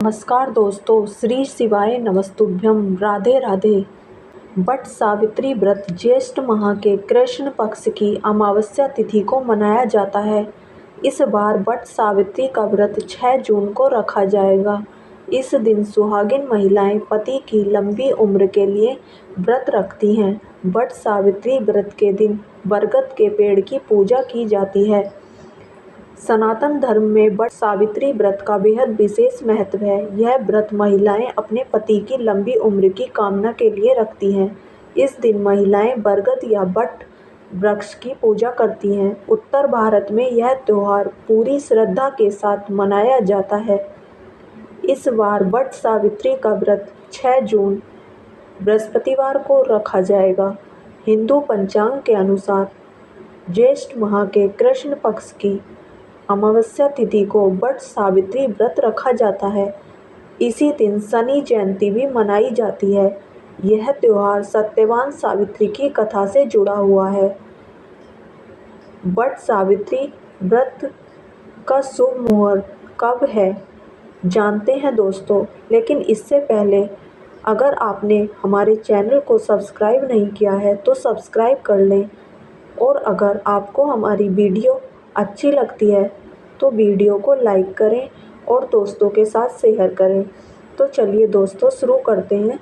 नमस्कार दोस्तों, श्री शिवाय नमस्तुभ्यं। राधे राधे। वट सावित्री व्रत ज्येष्ठ माह के कृष्ण पक्ष की अमावस्या तिथि को मनाया जाता है। इस बार वट सावित्री का व्रत 6 जून को रखा जाएगा। इस दिन सुहागिन महिलाएं पति की लंबी उम्र के लिए व्रत रखती हैं। वट सावित्री व्रत के दिन बरगद के पेड़ की पूजा की जाती है। सनातन धर्म में वट सावित्री व्रत का बेहद विशेष महत्व है। यह व्रत महिलाएं अपने पति की लंबी उम्र की कामना के लिए रखती हैं। इस दिन महिलाएं बरगद या वट वृक्ष की पूजा करती हैं। उत्तर भारत में यह त्योहार पूरी श्रद्धा के साथ मनाया जाता है। इस बार वट सावित्री का व्रत 6 जून बृहस्पतिवार को रखा जाएगा। हिंदू पंचांग के अनुसार ज्येष्ठ माह के कृष्ण पक्ष की अमावस्या तिथि को वट सावित्री व्रत रखा जाता है। इसी दिन शनि जयंती भी मनाई जाती है। यह त्योहार सत्यवान सावित्री की कथा से जुड़ा हुआ है। वट सावित्री व्रत का शुभ मुहूर्त कब है, जानते हैं दोस्तों। लेकिन इससे पहले अगर आपने हमारे चैनल को सब्सक्राइब नहीं किया है तो सब्सक्राइब कर लें, और अगर आपको हमारी वीडियो अच्छी लगती है तो वीडियो को लाइक करें और दोस्तों के साथ शेयर करें। तो चलिए दोस्तों, शुरू करते हैं।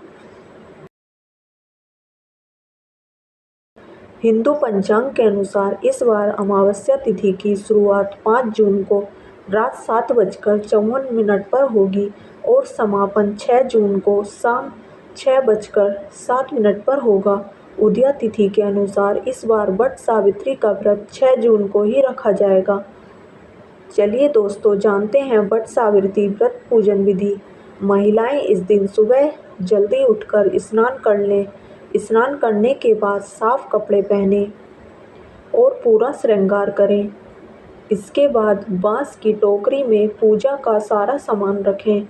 हिंदू पंचांग के अनुसार इस बार अमावस्या तिथि की शुरुआत 5 जून को रात 7:54 पर होगी और समापन 6 जून को शाम 6:07 पर होगा। उदया तिथि के अनुसार इस बार वट सावित्री का व्रत 6 जून को ही रखा जाएगा। चलिए दोस्तों, जानते हैं वट सावित्री व्रत पूजन विधि। महिलाएं इस दिन सुबह जल्दी उठकर स्नान कर लें। स्नान करने के बाद साफ कपड़े पहने और पूरा श्रृंगार करें। इसके बाद बांस की टोकरी में पूजा का सारा सामान रखें।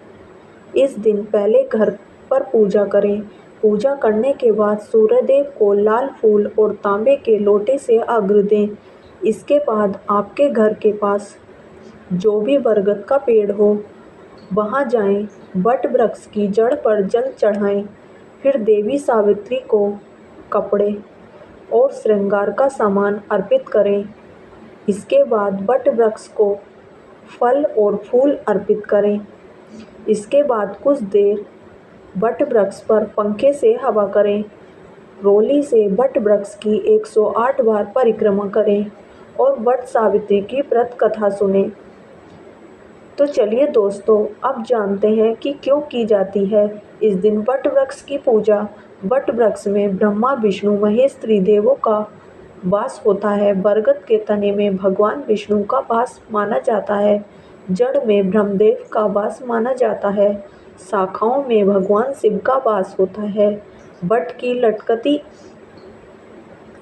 इस दिन पहले घर पर पूजा करें। पूजा करने के बाद सूर्यदेव को लाल फूल और तांबे के लोटे से अर्घ्य दें। इसके बाद आपके घर के पास जो भी बरगद का पेड़ हो वहां जाएं, वट वृक्ष की जड़ पर जल चढ़ाएं। फिर देवी सावित्री को कपड़े और श्रृंगार का सामान अर्पित करें। इसके बाद वट वृक्ष को फल और फूल अर्पित करें। इसके बाद कुछ देर वट वृक्ष पर पंखे से हवा करें। रोली से वट वृक्ष की 108 बार परिक्रमा करें और वट सावित्री की व्रत कथा सुनें। तो चलिए दोस्तों, अब जानते हैं कि क्यों की जाती है इस दिन वट वृक्ष की पूजा। वट वृक्ष में ब्रह्मा विष्णु महेश त्रिदेवों का वास होता है। बरगद के तने में भगवान विष्णु का वास माना जाता है। जड़ में ब्रह्मदेव का वास माना जाता है। शाखाओं में भगवान शिव का वास होता है। वट की लटकती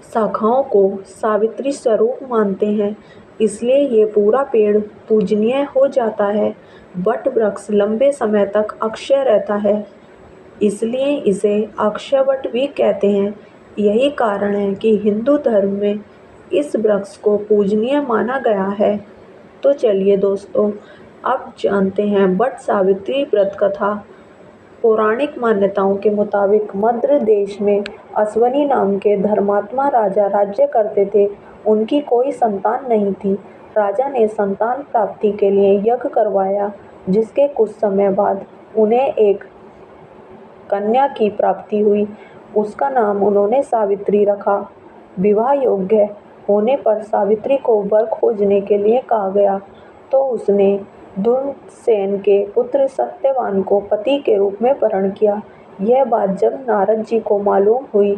शाखाओं को सावित्री स्वरूप मानते हैं, इसलिए ये पूरा पेड़ पूजनीय हो जाता है। वट वृक्ष लंबे समय तक अक्षय रहता है, इसलिए इसे अक्षय वट भी कहते हैं। यही कारण है कि हिंदू धर्म में इस वृक्ष को पूजनीय माना गया है। तो चलिए दोस्तों, अब जानते हैं वट सावित्री व्रत कथा। पौराणिक मान्यताओं के मुताबिक मद्र देश में अश्वनी नाम के धर्मात्मा राजा राज्य करते थे। उनकी कोई संतान नहीं थी। राजा ने संतान प्राप्ति के लिए यज्ञ करवाया, जिसके कुछ समय बाद उन्हें एक कन्या की प्राप्ति हुई। उसका नाम उन्होंने सावित्री रखा। विवाह योग्य होने पर सावित्री को वर खोजने के लिए कहा गया, तो उसने दुर्सेन के पुत्र सत्यवान को पति के रूप में वरण किया। यह बात जब नारद जी को मालूम हुई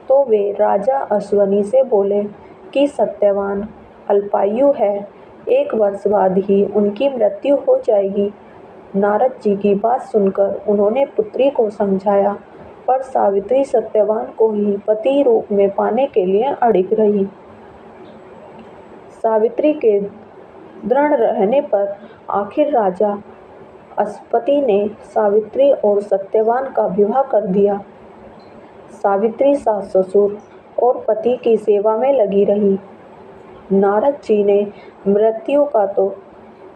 तो वे राजा अश्वनी से बोले कि सत्यवान अल्पायु है, 1 वर्ष बाद ही उनकी मृत्यु हो जाएगी। नारद जी की बात सुनकर उन्होंने पुत्री को समझाया, पर सावित्री सत्यवान को ही पति रूप में पाने के लिए अड़िग रही। सावित्री के दृढ़ रहने पर आखिर राजा अश्वपति ने सावित्री और सत्यवान का विवाह कर दिया। सावित्री सास ससुर और पति की सेवा में लगी रही। नारद जी ने मृत्यु का तो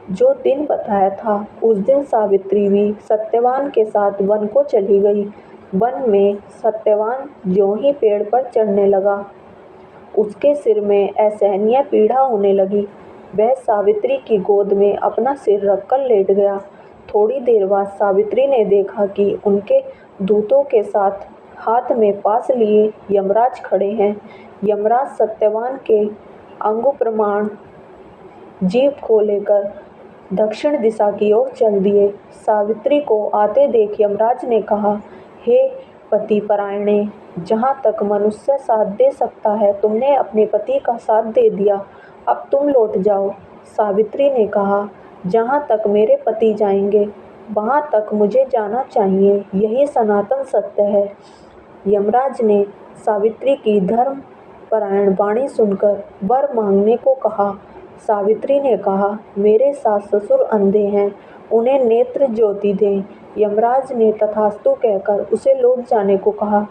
जो दिन बताया था उस दिन सावित्री भी सत्यवान के साथ वन को चली गई। वन में सत्यवान ज्यों ही पेड़ पर चढ़ने लगा, उसके सिर में असहनीय पीड़ा होने लगी। वह सावित्री की गोद में अपना सिर रखकर लेट गया। थोड़ी देर बाद सावित्री ने देखा कि उनके दूतों के साथ हाथ में पास लिए यमराज खड़े हैं। यमराज सत्यवान के अंगु प्रमाण जीभ को लेकर दक्षिण दिशा की ओर चल दिए। सावित्री को आते देख यमराज ने कहा, हे पति परायणे, जहाँ तक मनुष्य साथ दे सकता है तुमने अपने पति का साथ दे दिया, अब तुम लौट जाओ। सावित्री ने कहा, जहाँ तक मेरे पति जाएंगे वहाँ तक मुझे जाना चाहिए, यही सनातन सत्य है। यमराज ने सावित्री की धर्म परायण वाणी सुनकर वर मांगने को कहा। सावित्री ने कहा, मेरे सास ससुर अंधे हैं, उन्हें नेत्र ज्योति दें। यमराज ने तथास्तु कहकर उसे लौट जाने को कहा,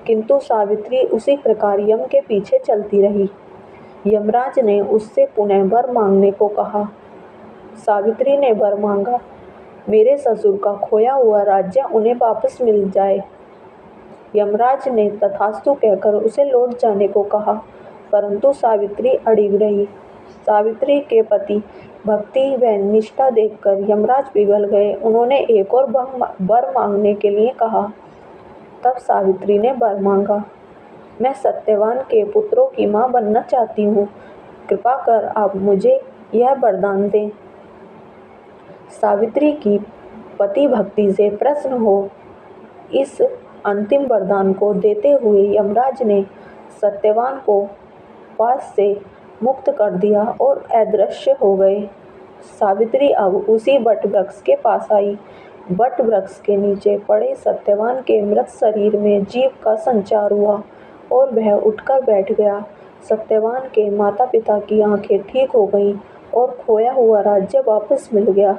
किंतु सावित्री उसी प्रकार यम के पीछे चलती रही। यमराज ने उससे पुनः वर मांगने को कहा। सावित्री ने वर मांगा, मेरे ससुर का खोया हुआ राज्य उन्हें वापस मिल जाए। यमराज ने तथास्तु कहकर उसे लौट जाने को कहा, परंतु सावित्री अड़िग रही। सावित्री के पति भक्ति व निष्ठा देखकर यमराज पिघल गए। उन्होंने एक और वर मांगने के लिए कहा। तब सावित्री ने वर मांगा, मैं सत्यवान के पुत्रों की माँ बनना चाहती हूँ, कृपा कर आप मुझे यह वरदान दें। सावित्री की पति भक्ति से प्रसन्न हो इस अंतिम वरदान को देते हुए यमराज ने सत्यवान को पास से मुक्त कर दिया और अदृश्य हो गए। सावित्री अब उसी वट वृक्ष के पास आई। वट वृक्ष के नीचे पड़े सत्यवान के मृत शरीर में जीव का संचार हुआ और वह उठकर बैठ गया। सत्यवान के माता पिता की आंखें ठीक हो गईं और खोया हुआ राज्य वापस मिल गया।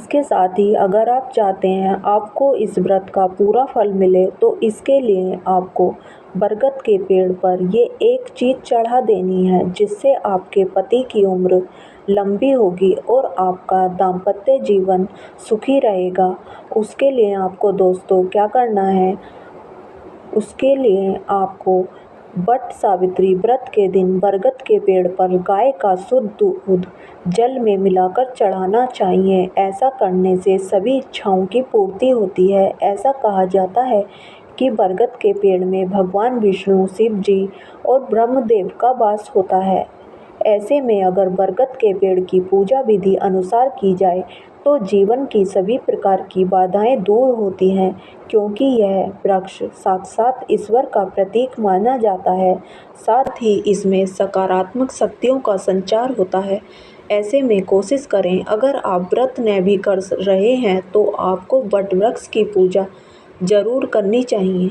इसके साथ ही अगर आप चाहते हैं आपको इस व्रत का पूरा फल मिले तो इसके लिए आपको बरगद के पेड़ पर ये एक चीज़ चढ़ा देनी है, जिससे आपके पति की उम्र लंबी होगी और आपका दाम्पत्य जीवन सुखी रहेगा। उसके लिए आपको दोस्तों क्या करना है, उसके लिए आपको वट सावित्री व्रत के दिन बरगद के पेड़ पर गाय का शुद्ध दूध जल में मिलाकर चढ़ाना चाहिए। ऐसा करने से सभी इच्छाओं की पूर्ति होती है। ऐसा कहा जाता है कि बरगद के पेड़ में भगवान विष्णु, शिव जी और ब्रह्मदेव का वास होता है। ऐसे में अगर बरगद के पेड़ की पूजा विधि अनुसार की जाए तो जीवन की सभी प्रकार की बाधाएं दूर होती हैं, क्योंकि यह वृक्ष साक्षात ईश्वर का प्रतीक माना जाता है। साथ ही इसमें सकारात्मक शक्तियों का संचार होता है। ऐसे में कोशिश करें, अगर आप व्रत न भी कर रहे हैं तो आपको वट वृक्ष की पूजा ज़रूर करनी चाहिए।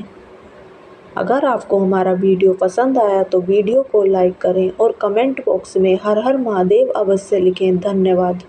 अगर आपको हमारा वीडियो पसंद आया तो वीडियो को लाइक करें और कमेंट बॉक्स में हर हर महादेव अवश्य लिखें। धन्यवाद।